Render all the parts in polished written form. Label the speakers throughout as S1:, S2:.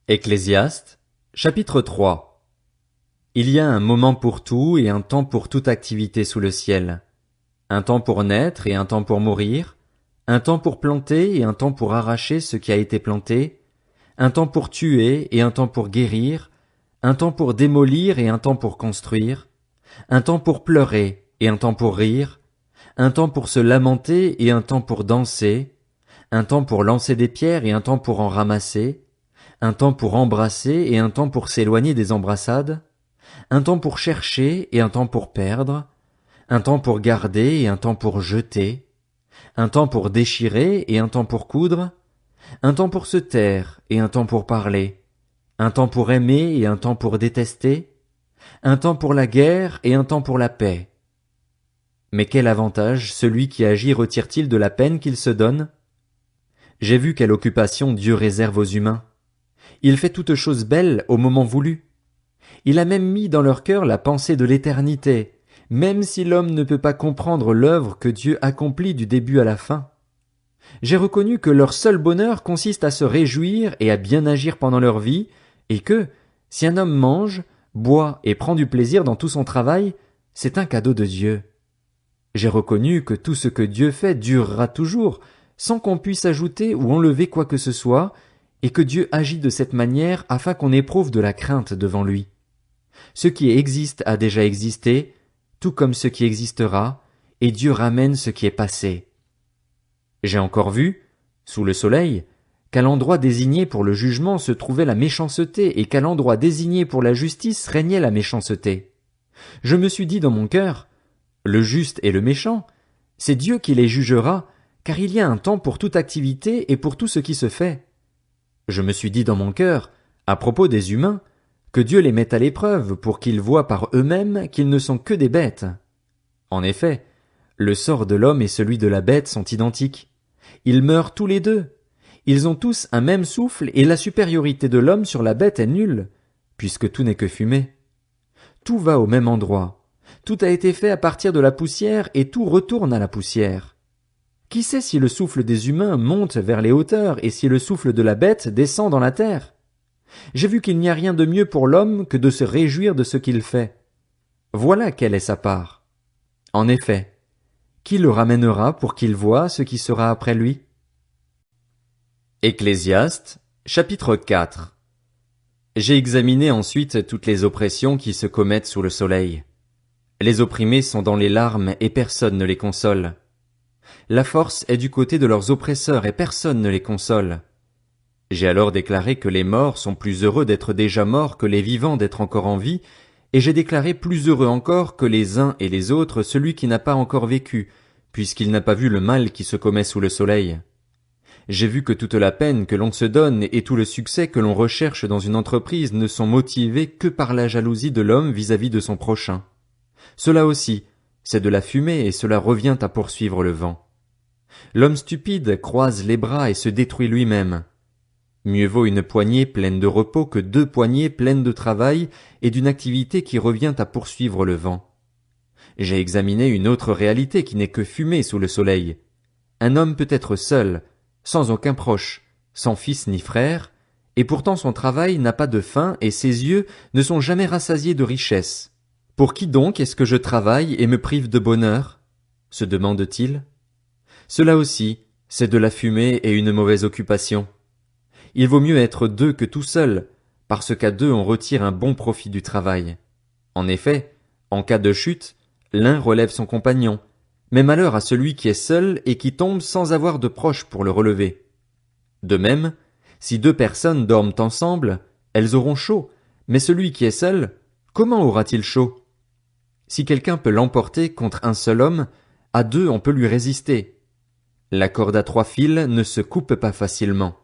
S1: Ecclésiaste, chapitre 3. Il y a un moment pour tout et un temps pour toute activité sous le ciel. Un temps pour naître et un temps pour mourir. Un temps pour planter et un temps pour arracher ce qui a été planté. Un temps pour tuer et un temps pour guérir. Un temps pour démolir et un temps pour construire. Un temps pour pleurer et un temps pour rire. Un temps pour se lamenter et un temps pour danser. Un temps pour lancer des pierres et un temps pour en ramasser. Un temps pour embrasser et un temps pour s'éloigner des embrassades, un temps pour chercher et un temps pour perdre, un temps pour garder et un temps pour jeter, un temps pour déchirer et un temps pour coudre, un temps pour se taire et un temps pour parler, un temps pour aimer et un temps pour détester, un temps pour la guerre et un temps pour la paix. Mais quel avantage celui qui agit retire-t-il de la peine qu'il se donne? J'ai vu quelle occupation Dieu réserve aux humains. Il fait toutes choses belles au moment voulu. Il a même mis dans leur cœur la pensée de l'éternité, même si l'homme ne peut pas comprendre l'œuvre que Dieu accomplit du début à la fin. J'ai reconnu que leur seul bonheur consiste à se réjouir et à bien agir pendant leur vie, et que, si un homme mange, boit et prend du plaisir dans tout son travail, c'est un cadeau de Dieu. J'ai reconnu que tout ce que Dieu fait durera toujours, sans qu'on puisse ajouter ou enlever quoi que ce soit, et que Dieu agit de cette manière afin qu'on éprouve de la crainte devant lui. Ce qui existe a déjà existé, tout comme ce qui existera, et Dieu ramène ce qui est passé. J'ai encore vu, sous le soleil, qu'à l'endroit désigné pour le jugement se trouvait la méchanceté et qu'à l'endroit désigné pour la justice régnait la méchanceté. Je me suis dit dans mon cœur, le juste et le méchant, c'est Dieu qui les jugera, car il y a un temps pour toute activité et pour tout ce qui se fait. Je me suis dit dans mon cœur, à propos des humains, que Dieu les mette à l'épreuve pour qu'ils voient par eux-mêmes qu'ils ne sont que des bêtes. En effet, le sort de l'homme et celui de la bête sont identiques. Ils meurent tous les deux. Ils ont tous un même souffle et la supériorité de l'homme sur la bête est nulle, puisque tout n'est que fumée. Tout va au même endroit. Tout a été fait à partir de la poussière et tout retourne à la poussière. Qui sait si le souffle des humains monte vers les hauteurs et si le souffle de la bête descend dans la terre? J'ai vu qu'il n'y a rien de mieux pour l'homme que de se réjouir de ce qu'il fait. Voilà quelle est sa part. En effet, qui le ramènera pour qu'il voie ce qui sera après lui? Ecclésiaste, chapitre 4. J'ai examiné ensuite toutes les oppressions qui se commettent sous le soleil. Les opprimés sont dans les larmes et personne ne les console. La force est du côté de leurs oppresseurs et personne ne les console. J'ai alors déclaré que les morts sont plus heureux d'être déjà morts que les vivants d'être encore en vie, et j'ai déclaré plus heureux encore que les uns et les autres celui qui n'a pas encore vécu, puisqu'il n'a pas vu le mal qui se commet sous le soleil. J'ai vu que toute la peine que l'on se donne et tout le succès que l'on recherche dans une entreprise ne sont motivés que par la jalousie de l'homme vis-à-vis de son prochain. Cela aussi, c'est de la fumée et cela revient à poursuivre le vent. L'homme stupide croise les bras et se détruit lui-même. Mieux vaut une poignée pleine de repos que 2 poignées pleines de travail et d'une activité qui revient à poursuivre le vent. J'ai examiné une autre réalité qui n'est que fumée sous le soleil. Un homme peut être seul, sans aucun proche, sans fils ni frère, et pourtant son travail n'a pas de fin et ses yeux ne sont jamais rassasiés de richesse. Pour qui donc est-ce que je travaille et me prive de bonheur? Se demande-t-il. Cela aussi, c'est de la fumée et une mauvaise occupation. Il vaut mieux être 2 que tout seul, parce qu'à 2 on retire un bon profit du travail. En effet, en cas de chute, l'un relève son compagnon, mais malheur à celui qui est seul et qui tombe sans avoir de proche pour le relever. De même, si 2 personnes dorment ensemble, elles auront chaud, mais celui qui est seul, comment aura-t-il chaud? Si quelqu'un peut l'emporter contre un seul homme, à 2 on peut lui résister. La corde à 3 fils ne se coupe pas facilement.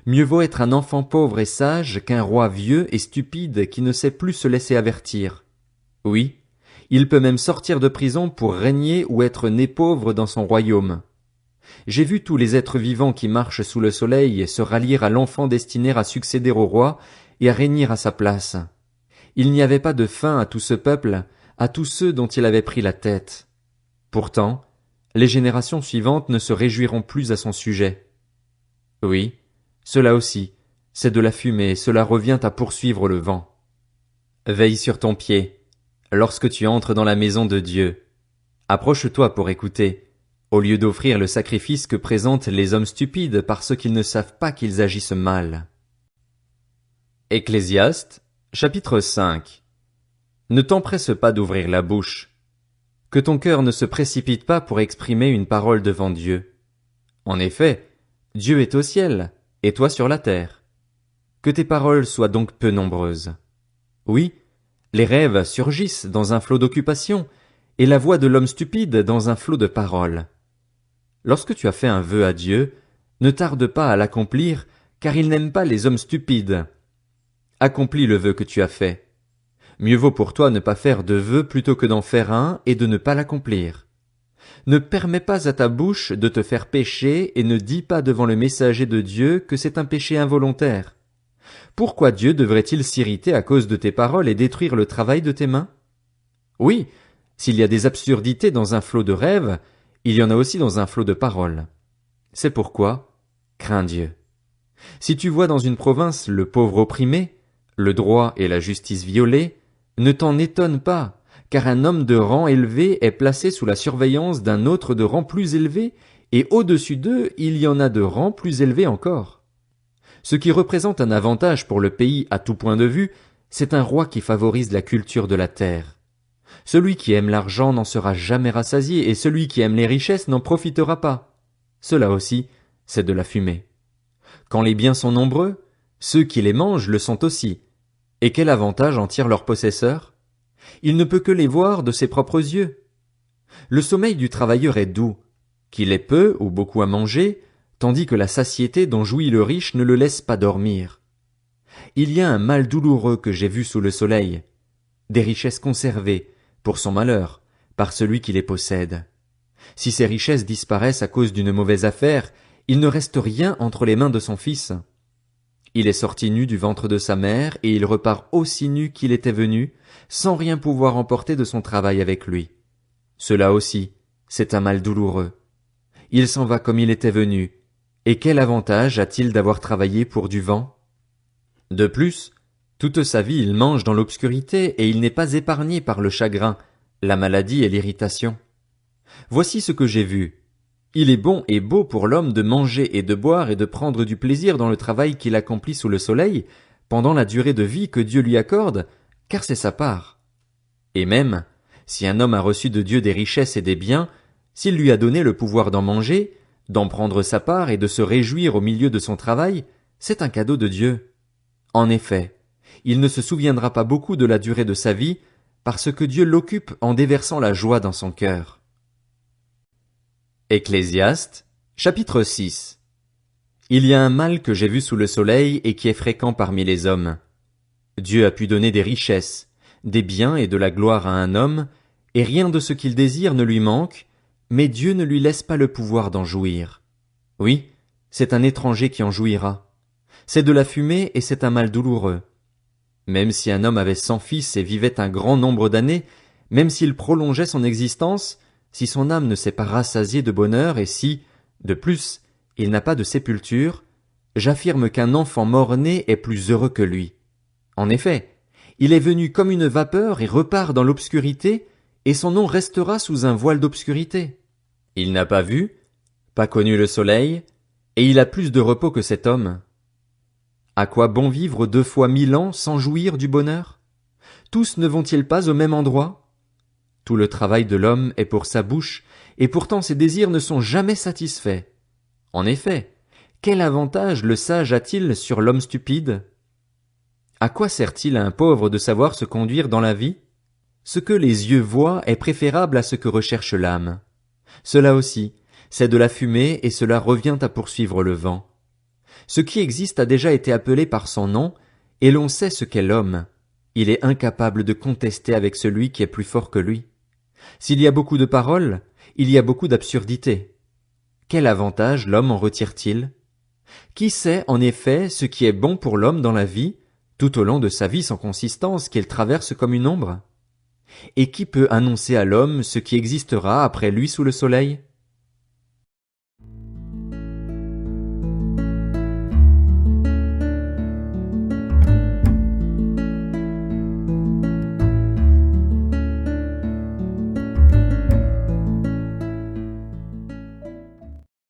S1: Mieux vaut être un enfant pauvre et sage qu'un roi vieux et stupide qui ne sait plus se laisser avertir. Oui, il peut même sortir de prison pour régner ou être né pauvre dans son royaume. J'ai vu tous les êtres vivants qui marchent sous le soleil se rallier à l'enfant destiné à succéder au roi et à régner à sa place. Il n'y avait pas de fin à tout ce peuple, à tous ceux dont il avait pris la tête. Pourtant, les générations suivantes ne se réjouiront plus à son sujet. Oui, cela aussi, c'est de la fumée, cela revient à poursuivre le vent. Veille sur ton pied, lorsque tu entres dans la maison de Dieu. Approche-toi pour écouter, au lieu d'offrir le sacrifice que présentent les hommes stupides parce qu'ils ne savent pas qu'ils agissent mal. Ecclésiaste, chapitre 5. Ne t'empresse pas d'ouvrir la bouche. Que ton cœur ne se précipite pas pour exprimer une parole devant Dieu. En effet, Dieu est au ciel, et toi sur la terre. Que tes paroles soient donc peu nombreuses. Oui, les rêves surgissent dans un flot d'occupation, et la voix de l'homme stupide dans un flot de paroles. Lorsque tu as fait un vœu à Dieu, ne tarde pas à l'accomplir, car il n'aime pas les hommes stupides. Accomplis le vœu que tu as fait. Mieux vaut pour toi ne pas faire de vœu plutôt que d'en faire un et de ne pas l'accomplir. Ne permets pas à ta bouche de te faire pécher et ne dis pas devant le messager de Dieu que c'est un péché involontaire. Pourquoi Dieu devrait-il s'irriter à cause de tes paroles et détruire le travail de tes mains? Oui, s'il y a des absurdités dans un flot de rêves, il y en a aussi dans un flot de paroles. C'est pourquoi, crains Dieu. Si tu vois dans une province le pauvre opprimé, le droit et la justice violés, ne t'en étonne pas, car un homme de rang élevé est placé sous la surveillance d'un autre de rang plus élevé, et au-dessus d'eux il y en a de rang plus élevé encore. Ce qui représente un avantage pour le pays à tout point de vue, c'est un roi qui favorise la culture de la terre. Celui qui aime l'argent n'en sera jamais rassasié, et celui qui aime les richesses n'en profitera pas. Cela aussi, c'est de la fumée. Quand les biens sont nombreux, ceux qui les mangent le sont aussi. Et quel avantage en tire leur possesseur? Il ne peut que les voir de ses propres yeux. Le sommeil du travailleur est doux, qu'il ait peu ou beaucoup à manger, tandis que la satiété dont jouit le riche ne le laisse pas dormir. Il y a un mal douloureux que j'ai vu sous le soleil, des richesses conservées, pour son malheur, par celui qui les possède. Si ces richesses disparaissent à cause d'une mauvaise affaire, il ne reste rien entre les mains de son fils. Il est sorti nu du ventre de sa mère, et il repart aussi nu qu'il était venu, sans rien pouvoir emporter de son travail avec lui. Cela aussi, c'est un mal douloureux. Il s'en va comme il était venu, et quel avantage a-t-il d'avoir travaillé pour du vent? De plus, toute sa vie il mange dans l'obscurité, et il n'est pas épargné par le chagrin, la maladie et l'irritation. Voici ce que j'ai vu. Il est bon et beau pour l'homme de manger et de boire et de prendre du plaisir dans le travail qu'il accomplit sous le soleil, pendant la durée de vie que Dieu lui accorde, car c'est sa part. Et même, si un homme a reçu de Dieu des richesses et des biens, s'il lui a donné le pouvoir d'en manger, d'en prendre sa part et de se réjouir au milieu de son travail, c'est un cadeau de Dieu. En effet, il ne se souviendra pas beaucoup de la durée de sa vie, parce que Dieu l'occupe en déversant la joie dans son cœur. Ecclésiaste, chapitre 6. Il y a un mal que j'ai vu sous le soleil et qui est fréquent parmi les hommes. Dieu a pu donner des richesses, des biens et de la gloire à un homme, et rien de ce qu'il désire ne lui manque, mais Dieu ne lui laisse pas le pouvoir d'en jouir. Oui, c'est un étranger qui en jouira. C'est de la fumée et c'est un mal douloureux. Même si un homme avait 100 fils et vivait un grand nombre d'années, même s'il prolongeait son existence, si son âme ne s'est pas rassasiée de bonheur et si, de plus, il n'a pas de sépulture, j'affirme qu'un enfant mort-né est plus heureux que lui. En effet, il est venu comme une vapeur et repart dans l'obscurité, et son nom restera sous un voile d'obscurité. Il n'a pas vu, pas connu le soleil, et il a plus de repos que cet homme. À quoi bon vivre 2 fois 1000 ans sans jouir du bonheur? Tous ne vont-ils pas au même endroit? Tout le travail de l'homme est pour sa bouche, et pourtant ses désirs ne sont jamais satisfaits. En effet, quel avantage le sage a-t-il sur l'homme stupide? À quoi sert-il à un pauvre de savoir se conduire dans la vie? Ce que les yeux voient est préférable à ce que recherche l'âme. Cela aussi, c'est de la fumée et cela revient à poursuivre le vent. Ce qui existe a déjà été appelé par son nom, et l'on sait ce qu'est l'homme. Il est incapable de contester avec celui qui est plus fort que lui. S'il y a beaucoup de paroles, il y a beaucoup d'absurdités. Quel avantage l'homme en retire-t-il? Qui sait, en effet, ce qui est bon pour l'homme dans la vie, tout au long de sa vie sans consistance qu'il traverse comme une ombre? Et qui peut annoncer à l'homme ce qui existera après lui sous le soleil?